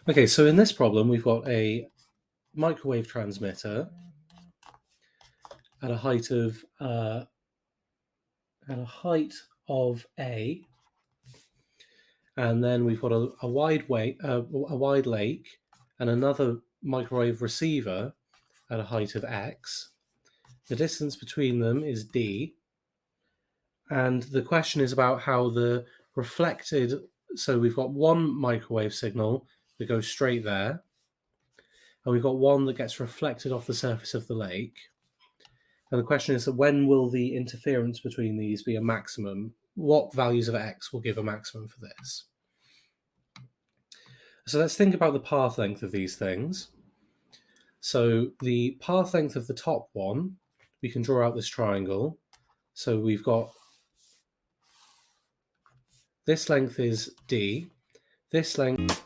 Okay, so in this problem, we've got a microwave transmitter at a height of A, and then we've got a wide lake, and another microwave receiver at a height of X. The distance between them is D, and the question is about how the reflected. So we've got one microwave signal that goes straight there, and we've got one that gets reflected off the surface of the lake. And the question is that when will the interference between these be a maximum? What values of X will give a maximum for this? So let's think about the path length of these things. So the path length of the top one, we can draw out this triangle. So we've got this length is D, this length